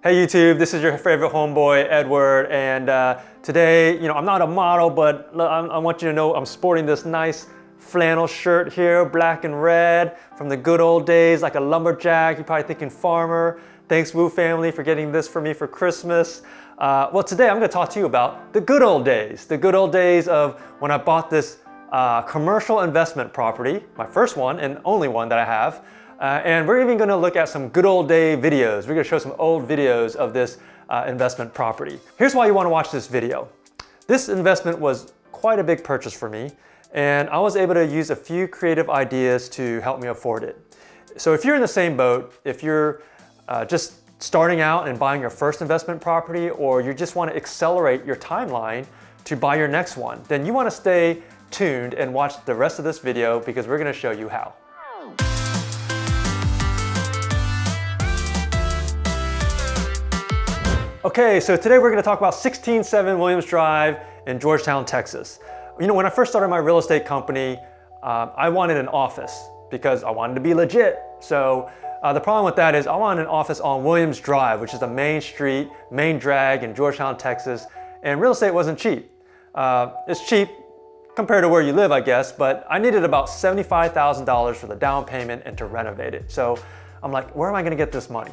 Hey YouTube, this is your favorite homeboy, Edward, and today, I'm not a model, but I want you to know I'm sporting this nice flannel shirt here, black and red, from the good old days, like a lumberjack. You're probably thinking farmer. Thanks, Woo family, for getting this for me for Christmas. Well, today I'm gonna talk to you about the good old days of when I bought this commercial investment property, my first one and only one that I have. And we're even gonna look at some good old day videos. We're gonna show some old videos of this investment property. Here's why you wanna watch this video. This investment was quite a big purchase for me, and I was able to use a few creative ideas to help me afford it. So if you're in the same boat, if you're just starting out and buying your first investment property, or you just wanna accelerate your timeline to buy your next one, then you wanna stay tuned and watch the rest of this video because we're gonna show you how. Okay, so today we're gonna talk about 167 Williams Drive in Georgetown, Texas. When I first started my real estate company, I wanted an office because I wanted to be legit. So the problem with that is I wanted an office on Williams Drive, which is the main street, main drag in Georgetown, Texas, and real estate wasn't cheap. It's cheap compared to where you live, I guess, but I needed about $75,000 for the down payment and to renovate it. So I'm like, where am I gonna get this money?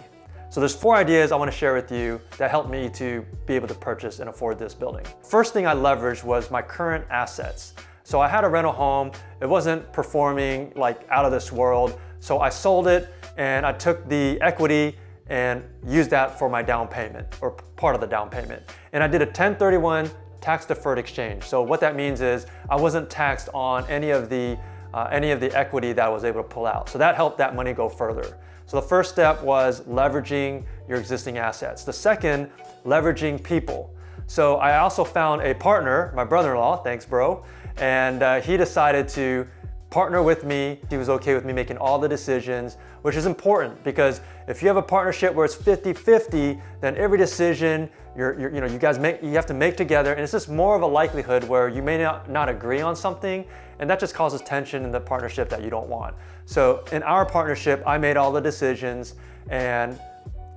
So there's 4 ideas I want to share with you that helped me to be able to purchase and afford this building. First thing I leveraged was my current assets. So I had a rental home. It wasn't performing like out of this world. So I sold it and I took the equity and used that for my down payment, or part of the down payment. And I did a 1031 tax deferred exchange. So what that means is I wasn't taxed on any of the equity that I was able to pull out. So that helped that money go further. So the first step was leveraging your existing assets. The second, leveraging people. So I also found a partner, my brother-in-law, thanks bro, and he decided to partner with me. He was okay with me making all the decisions, which is important because if you have a partnership where it's 50-50, then every decision you have to make together, and it's just more of a likelihood where you may not agree on something, and that just causes tension in the partnership that you don't want. So in our partnership, I made all the decisions and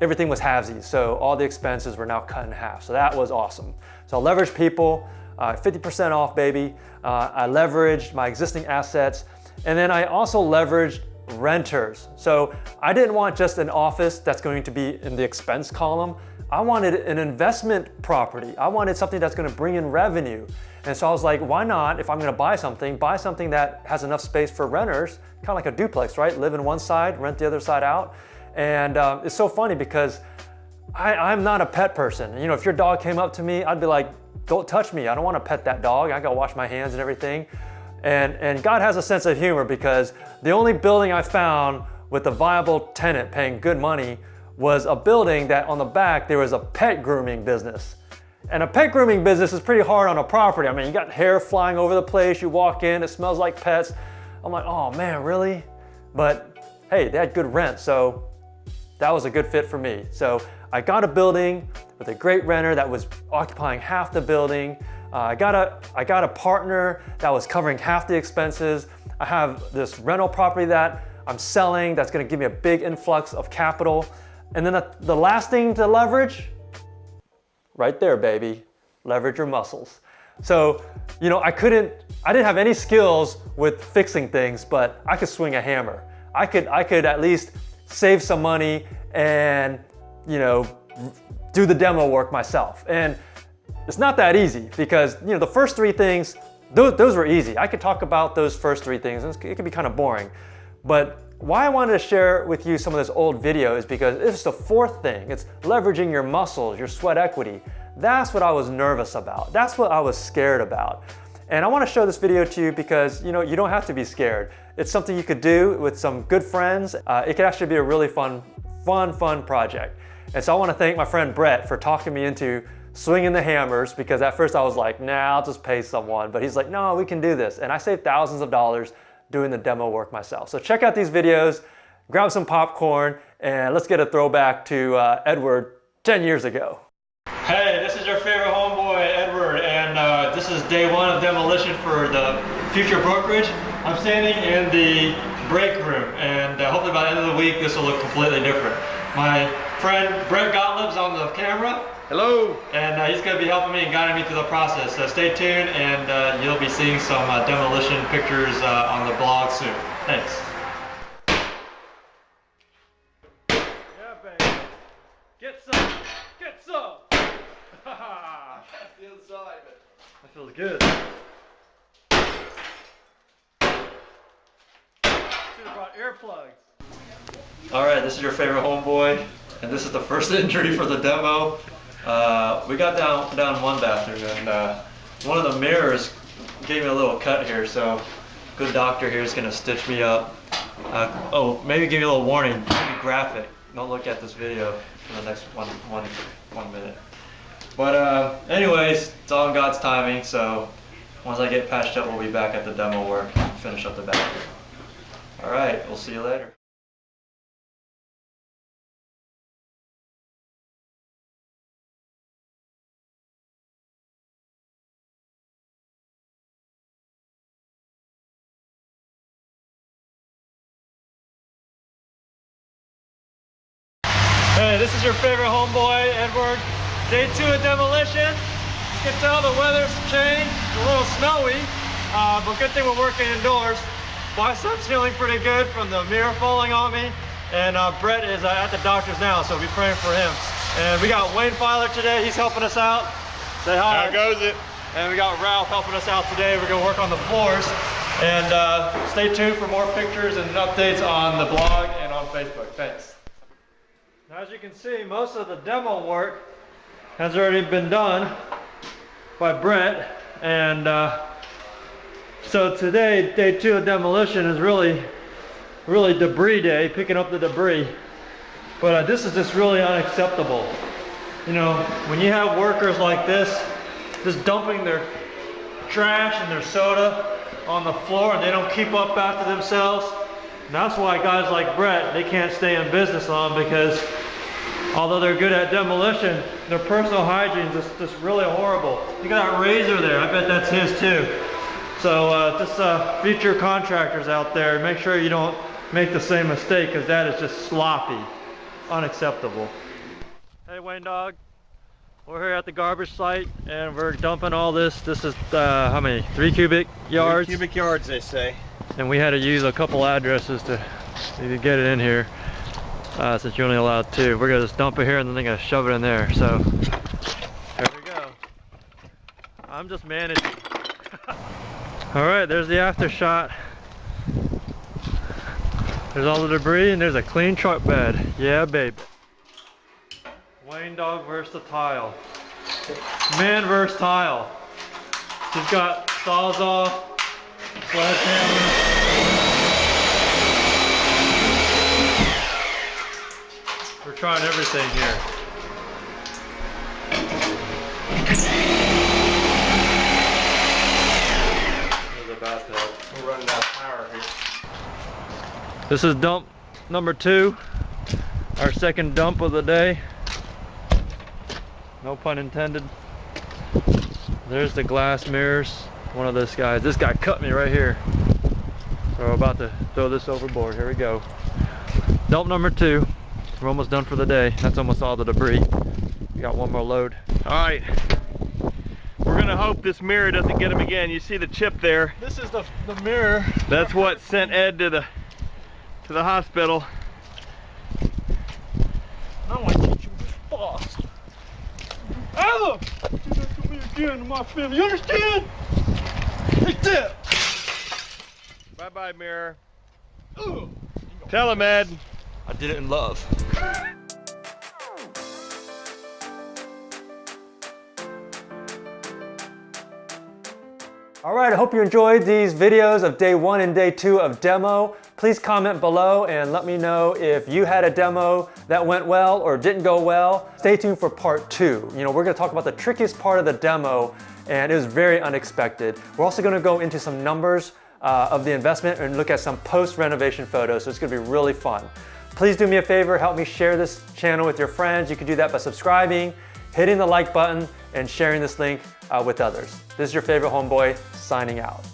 everything was halvesies. So all the expenses were now cut in half. So that was awesome. So I leveraged people, 50% off, baby. I leveraged my existing assets. And then I also leveraged renters. So I didn't want just an office that's going to be in the expense column. I wanted an investment property. I wanted something that's going to bring in revenue. And so I was like, why not, if I'm going to buy something that has enough space for renters, kind of like a duplex, right? Live in one side, rent the other side out. And it's so funny because I'm not a pet person. If your dog came up to me, I'd be like, don't touch me. I don't want to pet that dog. I got to wash my hands and everything. And God has a sense of humor because the only building I found with a viable tenant paying good money was a building that on the back there was a pet grooming business. And a pet grooming business is pretty hard on a property. I mean, you got hair flying over the place, you walk in, it smells like pets. I'm like, oh man, really? But hey, they had good rent, so that was a good fit for me. So I got a building with a great renter that was occupying half the building. I got a partner that was covering half the expenses. I have this rental property that I'm selling that's gonna give me a big influx of capital. And then the last thing to leverage, right there, baby, leverage your muscles. So, I didn't have any skills with fixing things, but I could swing a hammer. I could at least save some money and, do the demo work myself. And it's not that easy because, the first 3 things, those were easy. I could talk about those first 3 things, and it could be kind of boring. But why I wanted to share with you some of this old video is because it's the 4th thing. It's leveraging your muscles, your sweat equity. That's what I was nervous about. That's what I was scared about. And I want to show this video to you because, you don't have to be scared. It's something you could do with some good friends. It could actually be a really fun project. And so I want to thank my friend Brett for talking me into swinging the hammers, because at first I was like, nah, I'll just pay someone. But he's like, no, we can do this. And I saved thousands of dollars doing the demo work myself. So check out these videos, grab some popcorn, and let's get a throwback to Edward 10 years ago. Hey, this is your favorite homeboy, Edward, and this is day 1 of demolition for the future brokerage. I'm standing in the break room, and hopefully by the end of the week this will look completely different. My friend Brett Gottlieb's on Hello. And he's going to be helping me and guiding me through the process. So stay tuned, and you'll be seeing some demolition pictures on the blog soon. Thanks. Yeah, baby. Get some. Get some. That's the inside. That feels good. Should have brought earplugs. Alright, this is your favorite homeboy, and this is the first injury for the demo. We got down one bathroom, and one of the mirrors gave me a little cut here, so good doctor here is going to stitch me up. Oh, maybe give you a little warning, maybe graphic. Don't look at this video for the next one minute. But anyways, it's all in God's timing, so once I get patched up, we'll be back at the demo work and finish up the bathroom. Alright, we'll see you later. Hey, this is your favorite homeboy, Edward. Day 2 of demolition. You can tell the weather's changed, a little snowy, but good thing we're working indoors. Biceps feeling pretty good from the mirror falling on me, and Brett is at the doctor's now, so be praying for him. And we got Wayne Filer today, he's helping us out. Say hi. How goes it? And we got Ralph helping us out today. We're gonna work on the floors. And stay tuned for more pictures and updates on the blog and on Facebook. Thanks. Now, as you can see, most of the demo work has already been done by Brett, and so today, day 2 of demolition is really debris day, picking up the debris. But this is just really unacceptable. You know, when you have workers like this, just dumping their trash and their soda on the floor, and they don't keep up after themselves. And that's why guys like Brett, they can't stay in business long, because although they're good at demolition, their personal hygiene is just really horrible. You got that razor there, I bet that's his too. So just future contractors out there, make sure you don't make the same mistake, because that is just sloppy. Unacceptable. Hey Wayne Dog, we're here at the garbage site, and we're dumping all this. This is how many? 3 cubic yards? 3 cubic yards, they say. And we had to use a couple addresses to get it in here, since you're only allowed 2. We're gonna just dump it here, and then they're gonna shove it in there. So there we go. I'm just managing. All right, there's the after shot. There's all the debris, and there's a clean truck bed. Yeah, baby. Wayne Dog versatile. Man versatile. She's got Sawzall, sledgehammer. We're trying everything here. There's a bathtub. We're running out of power here. This is dump number 2, our second dump of the day. No pun intended. There's the glass mirrors. One of this guy cut me right here. So we're about to throw this overboard. Here we go. Dump number 2. We're almost done for the day. That's almost all the debris. We got one more load. All right. We're gonna hope this mirror doesn't get him again. You see the chip there? This is the mirror. That's what sent Ed to the hospital. I want to teach you fast. Ever do that to me again in my family. You understand? Take that. Bye-bye, mirror. Ugh. Tell him, Ed. I did it in love. All right, I hope you enjoyed these videos of day 1 and day 2 of demo. Please comment below and let me know if you had a demo that went well or didn't go well. Stay tuned for part 2. You know, we're gonna talk about the trickiest part of the demo, and it was very unexpected. We're also gonna go into some numbers of the investment and look at some post-renovation photos, so it's gonna be really fun. Please do me a favor, help me share this channel with your friends. You can do that by subscribing, hitting the like button, and sharing this link with others. This is your favorite homeboy, signing out.